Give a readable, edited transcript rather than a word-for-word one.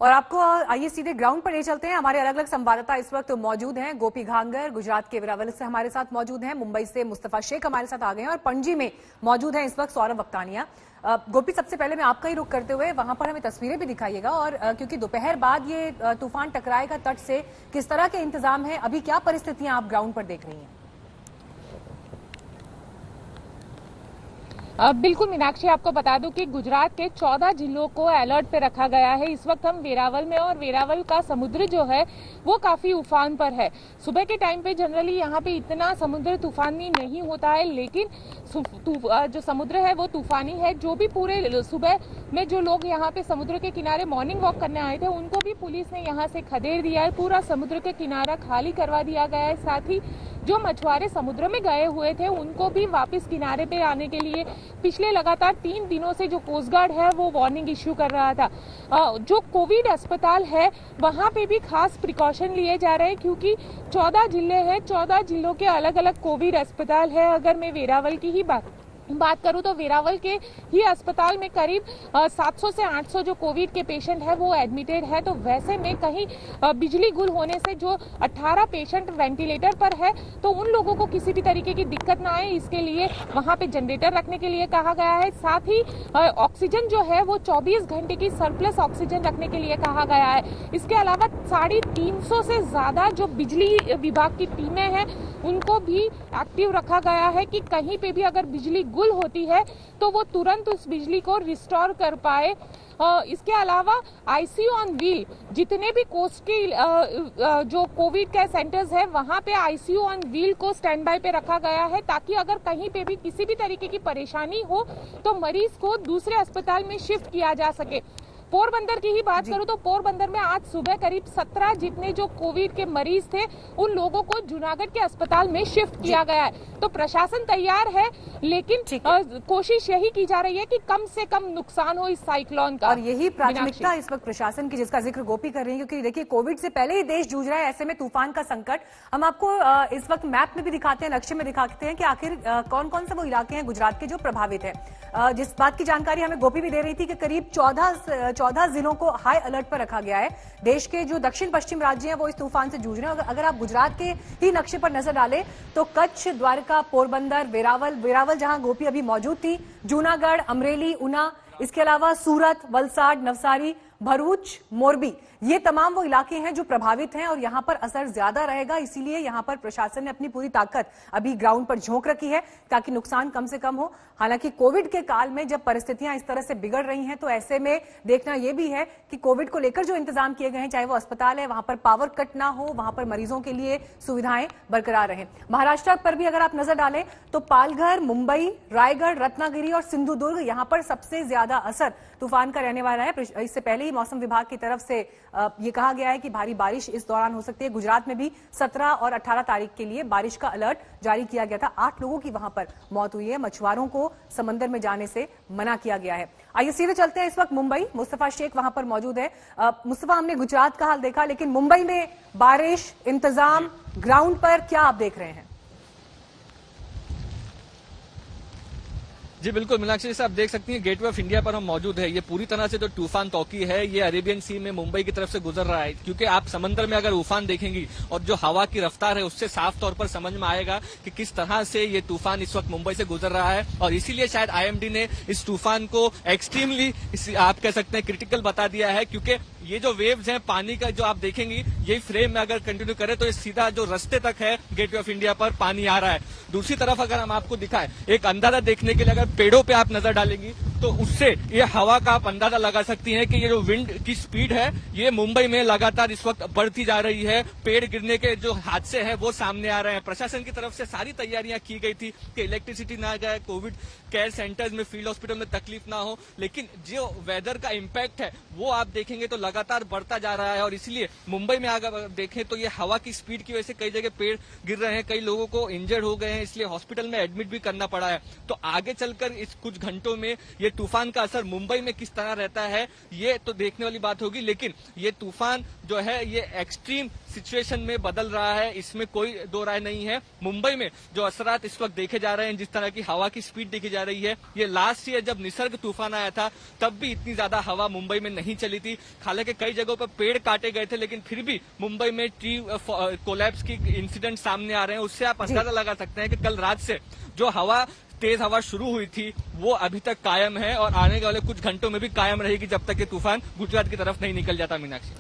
और आपको आइए सीधे ग्राउंड पर ले चलते हैं। हमारे अलग अलग संवाददाता इस वक्त मौजूद हैं। गोपी घांगर गुजरात के वेरावल से हमारे साथ मौजूद हैं, मुंबई से मुस्तफा शेख हमारे साथ आ गए हैं और पणजी में मौजूद हैं इस वक्त सौरभ वक्तानिया। गोपी, सबसे पहले मैं आपका ही रुख करते हुए वहां पर हमें तस्वीरें भी दिखाइएगा और क्योंकि दोपहर बाद ये तूफान टकराएगा तट से, किस तरह के इंतजाम है, अभी क्या परिस्थितियां आप ग्राउंड पर देख रही हैं? बिल्कुल मीनाक्षी, आपको बता दूं कि गुजरात के 14 जिलों को अलर्ट पे रखा गया है। इस वक्त हम वेरावल में और वेरावल का समुद्र जो है वो काफी उफान पर है। सुबह के टाइम पे जनरली यहाँ पे इतना समुद्र तूफानी नहीं होता है, लेकिन जो समुद्र है वो तूफानी है। जो भी पूरे सुबह में जो लोग यहाँ पे समुद्र के किनारे मॉर्निंग वॉक करने आए थे उनको भी पुलिस ने यहाँ से खदेड़ दिया है। पूरा समुद्र का किनारा खाली करवा दिया गया है। साथ ही जो मछुआरे समुद्र में गए हुए थे उनको भी वापस किनारे पे आने के लिए पिछले लगातार 3 दिनों से जो कोस्ट गार्ड है वो वार्निंग इश्यू कर रहा था। जो कोविड अस्पताल है वहां पे भी खास प्रिकॉशन लिए जा रहे हैं, क्योंकि 14 जिले हैं, 14 जिलों के अलग अलग कोविड अस्पताल है। अगर मैं वेरावल की ही बात करूं तो वेरावल के ही अस्पताल में करीब 700 से 800 जो कोविड के पेशेंट है वो एडमिटेड है। तो वैसे में कहीं बिजली गुल होने से जो 18 पेशेंट वेंटिलेटर पर है तो उन लोगों को किसी भी तरीके की दिक्कत ना आए, इसके लिए वहां पे जनरेटर रखने के लिए कहा गया है। साथ ही ऑक्सीजन जो है वो 24 घंटे की सरप्लस ऑक्सीजन रखने के लिए कहा गया है। इसके अलावा 350 से ज्यादा जो बिजली विभाग की टीमें हैं उनको भी एक्टिव रखा गया है कि कहीं पे भी अगर बिजली गुल होती है तो वो तुरंत उस बिजली को रिस्टोर कर पाए। इसके अलावा आईसीयू ऑन व्हील, जितने भी कोस्ट की जो कोविड केयर सेंटर्स है वहां पे आईसीयू ऑन व्हील को स्टैंड बाय पे रखा गया है, ताकि अगर कहीं पे भी किसी भी तरीके की परेशानी हो तो मरीज को दूसरे अस्पताल में शिफ्ट किया जा सके। पोरबंदर की ही बात करूं तो पोरबंदर में आज सुबह करीब 17 जितने जो कोविड के मरीज थे उन लोगों को जूनागढ़ के अस्पताल में शिफ्ट किया गया है। तो प्रशासन तैयार है, लेकिन कोशिश यही की जा रही है कि कम से कम नुकसान हो इस साइक्लोन का, और यही प्राथमिकता इस वक्त प्रशासन की, जिसका जिक्र गोपी कर रही है। क्योंकि देखिए, कोविड से पहले ही देश जूझ रहा है, ऐसे में तूफान का संकट। हम आपको इस वक्त मैप में भी दिखाते हैं, नक्शे में दिखाते हैं कि आखिर कौन कौन से वो इलाके हैं गुजरात के जो प्रभावित है। जिस बात की जानकारी हमें गोपी भी दे रही थी कि करीब 14 जिलों को हाई अलर्ट पर रखा गया है। देश के जो दक्षिण पश्चिम राज्य हैं वो इस तूफान से जूझ रहे हैं। अगर आप गुजरात के ही नक्शे पर नजर डालें तो कच्छ, द्वारका, पोरबंदर, वेरावल जहां गोपी अभी मौजूद थी, जूनागढ़, अमरेली, ऊना, इसके अलावा सूरत, वलसाड, नवसारी, भरूच, मोरबी, ये तमाम वो इलाके हैं जो प्रभावित हैं और यहां पर असर ज्यादा रहेगा। इसीलिए यहां पर प्रशासन ने अपनी पूरी ताकत अभी ग्राउंड पर झोंक रखी है ताकि नुकसान कम से कम हो। हालांकि कोविड के काल में जब परिस्थितियां इस तरह से बिगड़ रही हैं तो ऐसे में देखना यह भी है कि कोविड को लेकर जो इंतजाम किए गए हैं, चाहे वो अस्पताल है, वहां पर पावर कट ना हो, वहां पर मरीजों के लिए सुविधाएं बरकरार रहें। महाराष्ट्र पर भी अगर आप नजर डालें तो पालघर, मुंबई, रायगढ़, रत्नागिरी और सिंधुदुर्ग, यहां पर सबसे ज्यादा असर तूफान का रहने वाला है। इससे पहले ही मौसम विभाग की तरफ से ये कहा गया है कि भारी बारिश इस दौरान हो सकती है। गुजरात में भी 17 और 18 तारीख के लिए बारिश का अलर्ट जारी किया गया था। 8 लोगों की वहां पर मौत हुई है। मछुआरों को समंदर में जाने से मना किया गया है। आइए सीधे चलते हैं इस वक्त मुंबई। मुस्तफा शेख वहां पर मौजूद है। मुस्तफा, हमने गुजरात का हाल देखा, लेकिन मुंबई में बारिश, इंतजाम, ग्राउंड पर क्या आप देख रहे हैं? जी बिल्कुल मीनाक्षी साहब, देख सकती हैं गेटवे ऑफ इंडिया पर हम मौजूद है। ये पूरी तरह से जो तूफान तौकी है ये अरेबियन सी में मुंबई की तरफ से गुजर रहा है, क्योंकि आप समंदर में अगर उफान देखेंगी और जो हवा की रफ्तार है उससे साफ तौर पर समझ में आएगा कि किस तरह से ये तूफान इस वक्त मुंबई से गुजर रहा है। और इसीलिए शायद आईएमडी ने इस तूफान को एक्सट्रीमली आप कह सकते हैं क्रिटिकल बता दिया है, क्योंकि ये जो वेव्स हैं पानी का जो आप देखेंगी यही फ्रेम में अगर कंटिन्यू करें तो ये सीधा जो रास्ते तक है गेटवे ऑफ इंडिया पर पानी आ रहा है। दूसरी तरफ अगर हम आपको दिखाएं, एक अंदाजा देखने के लिए अगर पेड़ों पे आप नजर डालेंगी तो उससे ये हवा का आप अंदाजा लगा सकती हैं कि ये जो विंड की स्पीड है ये मुंबई में लगातार इस वक्त बढ़ती जा रही है। पेड़ गिरने के जो हादसे हैं वो सामने आ रहे हैं। प्रशासन की तरफ से सारी तैयारियां की गई थी कि इलेक्ट्रिसिटी ना जाए, कोविड केयर सेंटर्स में, फील्ड हॉस्पिटल में तकलीफ ना हो, लेकिन जो वेदर का इम्पैक्ट है वो आप देखेंगे तो लगातार बढ़ता जा रहा है। और इसलिए मुंबई में अगर देखें तो ये हवा की स्पीड की वजह से कई जगह पेड़ गिर रहे हैं, कई लोगों को इंजर्ड हो गए हैं, इसलिए हॉस्पिटल में एडमिट भी करना पड़ा है। तो आगे चलकर इस कुछ घंटों में ये ये तूफान का असर मुंबई में किस तरह रहता है ये तो देखने वाली बात होगी, लेकिन ये तूफान जो है ये एक्सट्रीम सिचुएशन में बदल रहा है, इसमें कोई दो राय नहीं है। मुंबई में जो असरात इस वक्त देखे जा रहे हैं, जिस तरह की हवा की स्पीड देखी जा रही है, ये लास्ट ईयर जब निसर्ग तूफान आया था तब भी इतनी ज्यादा हवा मुंबई में नहीं चली थी। हालांकि कई जगहों पर पेड़ काटे गए थे, लेकिन फिर भी मुंबई में ट्री कोलैप्स की इंसिडेंट सामने आ रहे हैं। उससे आप अंदाजा लगा सकते हैं कि कल रात से जो तेज हवा शुरू हुई थी वो अभी तक कायम है और आने वाले कुछ घंटों में भी कायम रहेगी जब तक ये तूफान गुजरात की तरफ नहीं निकल जाता। मीनाक्षी।